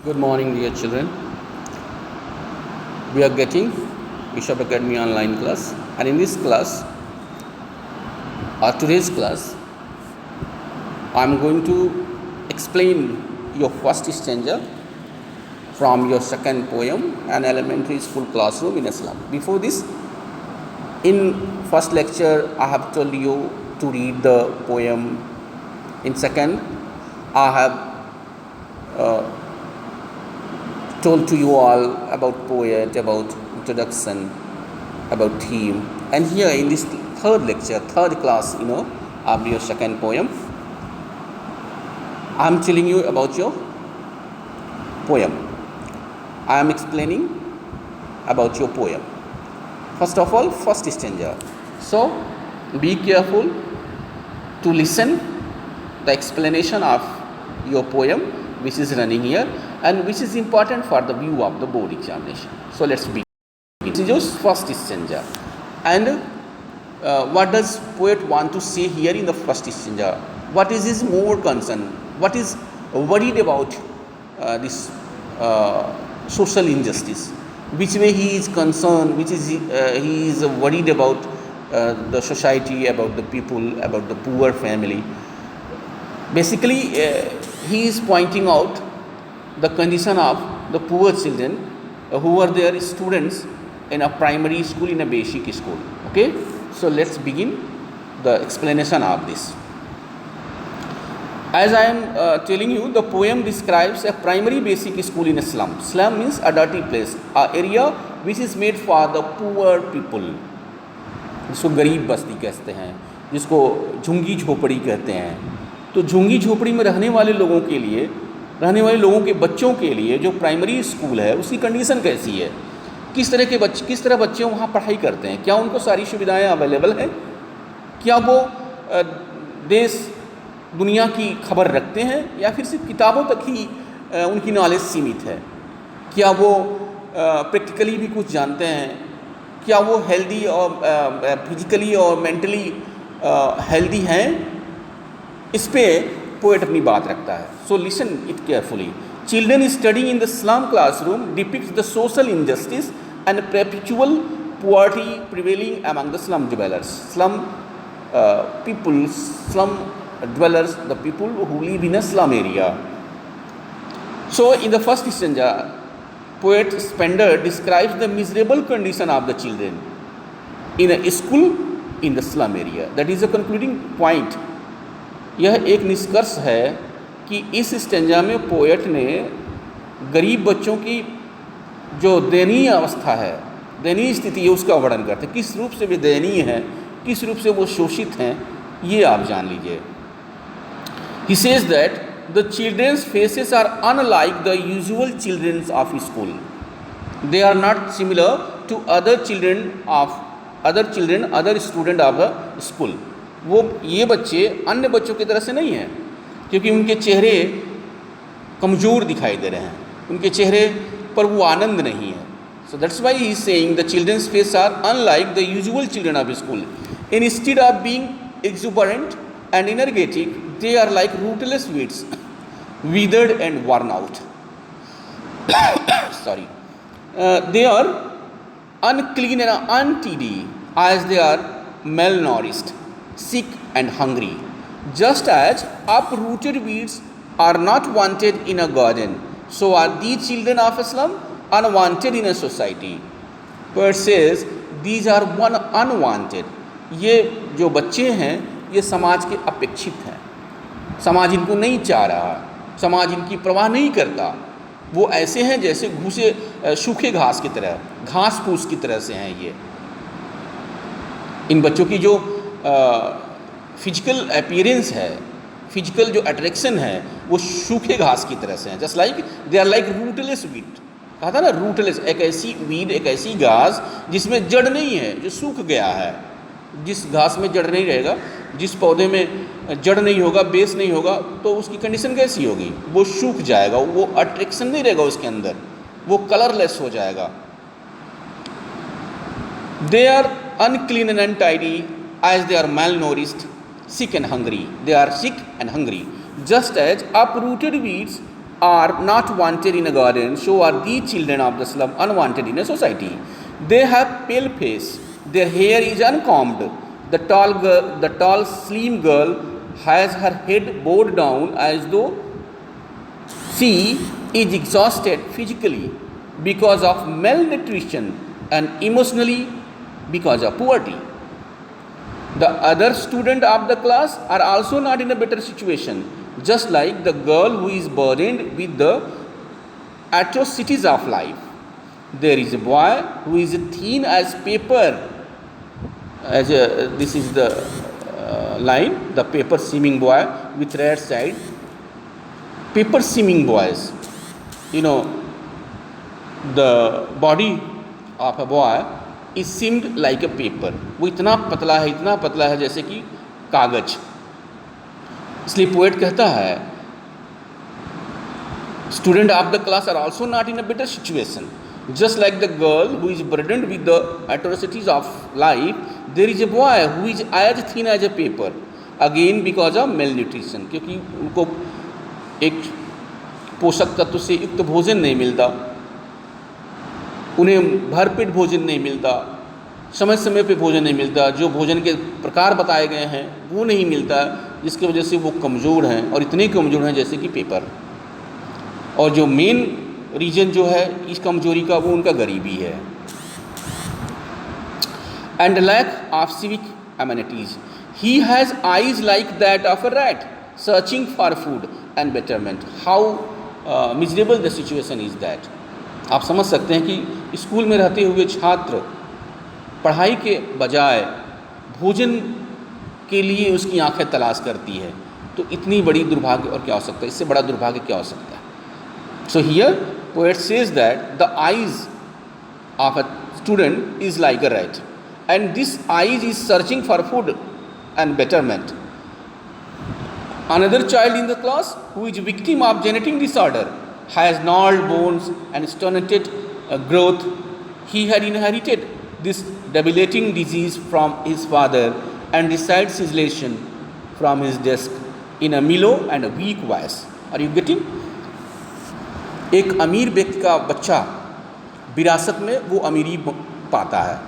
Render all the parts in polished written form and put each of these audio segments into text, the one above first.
Good morning, dear children. We are getting Bishop Academy online class, and in this class, today's class, I am going to explain your first stanza from your second poem, An Elementary School Classroom in Islam. Before this, in first lecture, I have told you to read the poem. In second, I have told to you all about poet, about introduction, about theme. And here in this third lecture, third class, of your second poem, I am telling you about your poem. I am explaining about your poem. First of all, first stanza. So, be careful to listen the explanation of your poem, which is running here, and which is important for the view of the board examination. So let's begin. It is your first stanza. And what does poet want to say here in the first stanza? What is his more concern? What is worried about this social injustice? Which way he is concerned? Which is he is worried about the society, about the people, about the poor family. Basically, he is pointing out the condition of the poor children who are their students in a primary school, in a basic school. Okay, so let's begin the explanation of this. As I am telling you, the poem describes a primary basic school in a slum. Slum means a dirty place, an area which is made for the poor people, जिसको गरीब बस्ती कहते हैं, जिसको झुंगी झोपड़ी कहते हैं. तो झुंगी झोपड़ी में रहने वाले लोगों के लिए, रहने वाले लोगों के बच्चों के लिए जो प्राइमरी स्कूल है उसकी कंडीशन कैसी है, किस तरह बच्चे वहाँ पढ़ाई करते हैं, क्या उनको सारी सुविधाएं अवेलेबल हैं, क्या वो देश दुनिया की खबर रखते हैं या फिर सिर्फ किताबों तक ही उनकी नॉलेज सीमित है, क्या वो प्रैक्टिकली भी कुछ जानते हैं, क्या वो हेल्दी और फिजिकली और मेंटली हेल्दी हैं. इस पे पोएट अपनी बात रखता है. So listen it carefully. Children studying in the slum classroom depicts the social injustice and perpetual poverty prevailing among the slum dwellers. Slum dwellers, the people who live in a slum area. So in the first stanza, poet Spender describes the miserable condition of the children in a school in the slum area. That is a concluding point. यह एक निष्कर्ष है कि इस stanza में poet ने गरीब बच्चों की जो दयनीय अवस्था है, दयनीय स्थिति है, उसका वर्णन करते हैं. किस रूप से वे दयनीय हैं, किस रूप से वो शोषित हैं, ये आप जान लीजिए. He says that the children's faces are unlike the usual children's of school. They are not similar to other student of the school. वो ये बच्चे अन्य बच्चों की तरह से नहीं हैं, क्योंकि उनके चेहरे कमज़ोर दिखाई दे रहे हैं, उनके चेहरे पर वो आनंद नहीं है. So that's why he is saying the children's face are unlike the usual children of school. Instead of being exuberant and energetic, they are like rootless weeds, withered and worn out. Sorry. They are unclean and untidy, as they are malnourished, sick and hungry. Just as uprooted weeds are not wanted in a garden, so are these children of Islam unwanted in a society. Poet says these are unwanted. ये जो बच्चे हैं ये समाज के अपेक्षित हैं. समाज इनको नहीं चाह रहा, समाज इनकी परवाह नहीं करता. वो ऐसे हैं जैसे सूखे घास की तरह, घास फूस की तरह से हैं. ये इन बच्चों की जो फिजिकल अपीयरेंस है, फिजिकल जो अट्रैक्शन है, वो सूखे घास की तरह से हैं. Just like they are like rootless weed. कहा था ना, रूटलेस, एक ऐसी वीड, एक ऐसी घास जिसमें जड़ नहीं है, जो सूख गया है. जिस घास में जड़ नहीं रहेगा, जिस पौधे में जड़ नहीं होगा, बेस नहीं होगा, तो उसकी कंडीशन कैसी होगी? वो सूख जाएगा, वो अट्रैक्शन नहीं रहेगा उसके अंदर, वो कलरलेस हो जाएगा. They are unclean and untidy as they are malnourished, sick and hungry. They are sick and hungry. Just as uprooted weeds are not wanted in a garden, so are these children of the slum unwanted in a society. They have pale face, their hair is uncombed. The tall, slim girl has her head bowed down as though she is exhausted physically because of malnutrition and emotionally because of poverty. The other students of the class are also not in a better situation, just like the girl who is burdened with the atrocities of life. There is a boy who is thin as paper. This is the line, the paper seeming boy with red side. Paper seeming boys, you know, the body of a boy is seemed like a paper. वो इतना पतला है जैसे कि कागज. इसलिए poet कहता है student of the class are also not in a better situation, just like the girl who is burdened with the atrocities of life. There is a boy who is as thin as a paper, again because of malnutrition, क्योंकि उनको एक पोषक तत्व से युक्त भोजन नहीं मिलता, उन्हें भरपेट भोजन नहीं मिलता, समय समय पे भोजन नहीं मिलता, जो भोजन के प्रकार बताए गए हैं वो नहीं मिलता, जिसकी वजह से वो कमज़ोर हैं और इतने कमज़ोर हैं जैसे कि पेपर. और जो मेन रीजन जो है इस कमजोरी का वो उनका गरीबी है. And lack of civic amenities. He has eyes like that of a rat searching for food and betterment. How miserable the situation is that. आप समझ सकते हैं कि स्कूल में रहते हुए छात्र पढ़ाई के बजाय भोजन के लिए उसकी आंखें तलाश करती है, तो इतनी बड़ी दुर्भाग्य और क्या हो सकता है, इससे बड़ा दुर्भाग्य क्या हो सकता है. So here poet says that the eyes of a student is like a rat, and this eyes is searching for food and betterment. Another child in the class who is victim of genetic disorder has gnarled bones and stunted growth. He had inherited this debilitating disease from his father and recites his lesson from his desk in a mellow and a weak voice. Are you getting? एक अमीर व्यक्ति का बच्चा विरासत में वो अमीरी पाता है,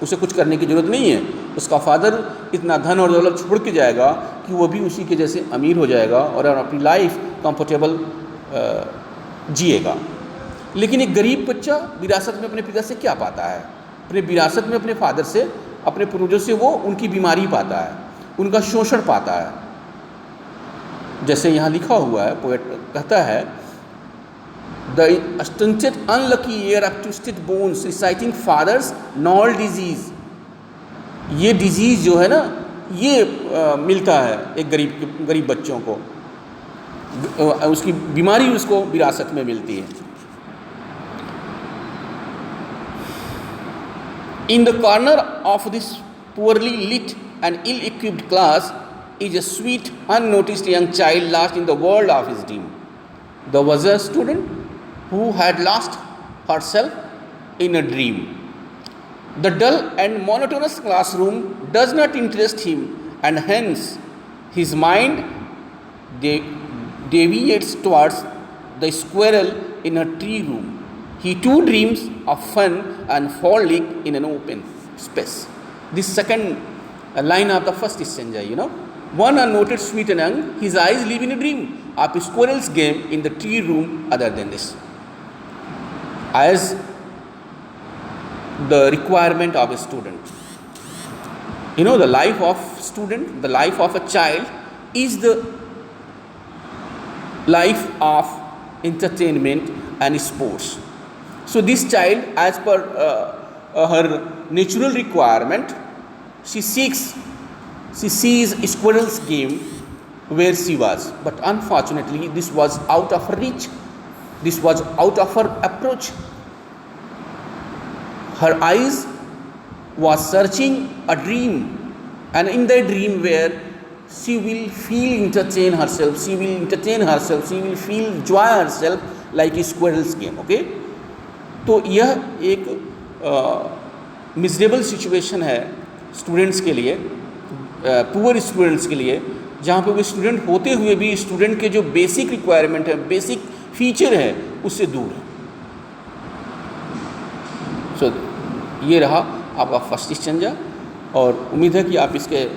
उसे कुछ करने की ज़रूरत नहीं है, उसका फादर इतना धन और दौलत छोड़ के जाएगा कि वो भी उसी के जैसे अमीर हो जाएगा और अपनी लाइफ कंफर्टेबल जिएगा. लेकिन एक गरीब बच्चा विरासत में अपने पिता से क्या पाता है? अपने विरासत में अपने फादर से, अपने पूर्वजों से वो उनकी बीमारी पाता है, उनका शोषण पाता है. जैसे यहाँ लिखा हुआ है, पोएट कहता है the stunted unlucky heir of twisted bones reciting father's gnarled disease. ये डिजीज़ जो है ना, ये मिलता है एक गरीब बच्चों को, उसकी बीमारी उसको विरासत में मिलती है. In the corner of this poorly lit and ill-equipped class is a sweet, unnoticed young child lost in the world of his dream. There was a student who had lost herself in a dream. The dull and monotonous classroom does not interest him, and hence his mind deviates towards the squirrel in a tree room. He too dreams of fun and frolic in an open space. This second line of the first stanza, one unnoted sweet and young, his eyes live in a dream of a squirrel's game in the tree room. Other than this, as the requirement of a student, the life of student, the life of a child is the life of entertainment and sports. So this child, as per her natural requirement, she sees squirrel's game where she was, but unfortunately this was out of her reach, this was out of her approach. Her eyes was searching a dream, and in that dream where she will entertain herself, she will feel joy herself like a squirrel's game. Okay, तो यह एक miserable situation है students के लिए, poor students के लिए, जहाँ पे वो स्टूडेंट होते हुए भी स्टूडेंट के जो बेसिक रिक्वायरमेंट है, बेसिक फीचर है उससे दूर है। सो ये रहा आपका फर्स्ट स्टेंजा, और उम्मीद है कि आप इसके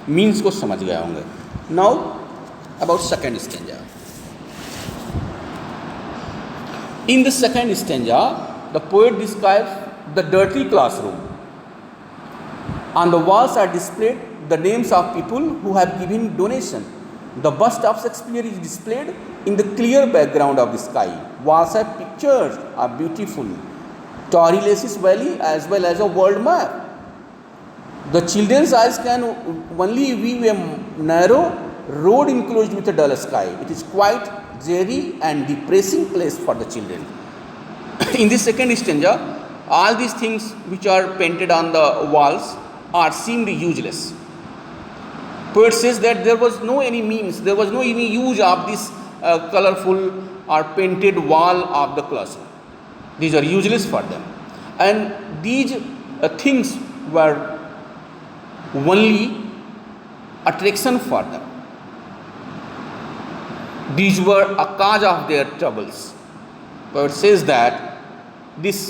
मीन्स को समझ गए होंगे। Now about second stanza. In the second stanza the poet describes the dirty classroom. On the walls are displayed the names of people who have given donation. The bust of Shakespeare is displayed in the clear background of the sky. Walls have pictures are beautiful. Tory Lacey's Valley as well as a world map. The children's eyes can only view a narrow road enclosed with a dull sky. It is quite dreary and depressing place for the children. In this second stanza, all these things which are painted on the walls are seemed useless. Poet says that there was no any means, there was no any use of this colorful or painted wall of the classroom. These are useless for them, and these things were only attraction for them. These were a cause of their troubles. Poet says that this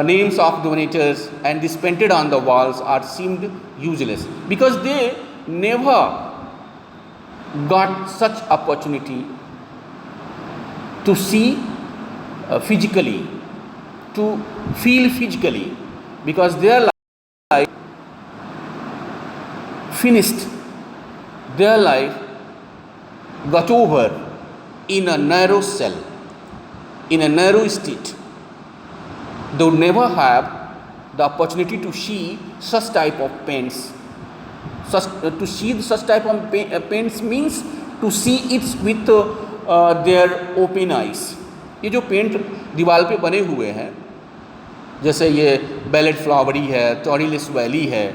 names of donators and this painted on the walls are seemed useless because they never got such opportunity to see physically, to feel physically, because their life finished, their life got over in a narrow cell, in a narrow state. They would never have the opportunity to see such type of paints. To see such type of paints means to see it with their open eyes. ये जो paint दीवार पे बने हुए हैं, जैसे ये ballot flowery है, टॉरी लेस वैली है,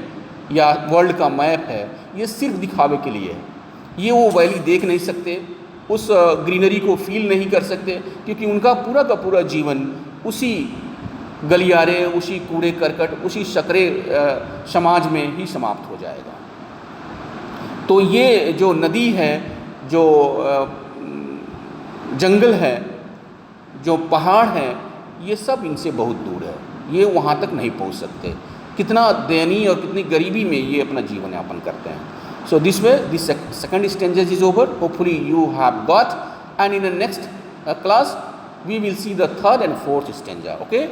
या वर्ल्ड का मैप है, ये सिर्फ दिखावे के लिए है। ये वो वैली देख नहीं सकते, उस ग्रीनरी को फील नहीं कर सकते, क्योंकि उनका पूरा का पूरा जीवन उसी गलियारे, उसी कूड़े करकट, उसी शकरे समाज में ही समाप्त हो जाएगा। तो ये जो नदी है, जो जंगल है, जो पहाड़ है, ये सब इनसे बहुत दूर है, ये वहाँ तक नहीं पहुँच सकते। कितना दयनीय और कितनी गरीबी में ये अपना जीवन यापन करते हैं। So this way this second stanza is over. Hopefully you have got, and in the next class we will see the third and fourth stanza. Okay,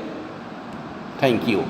thank you.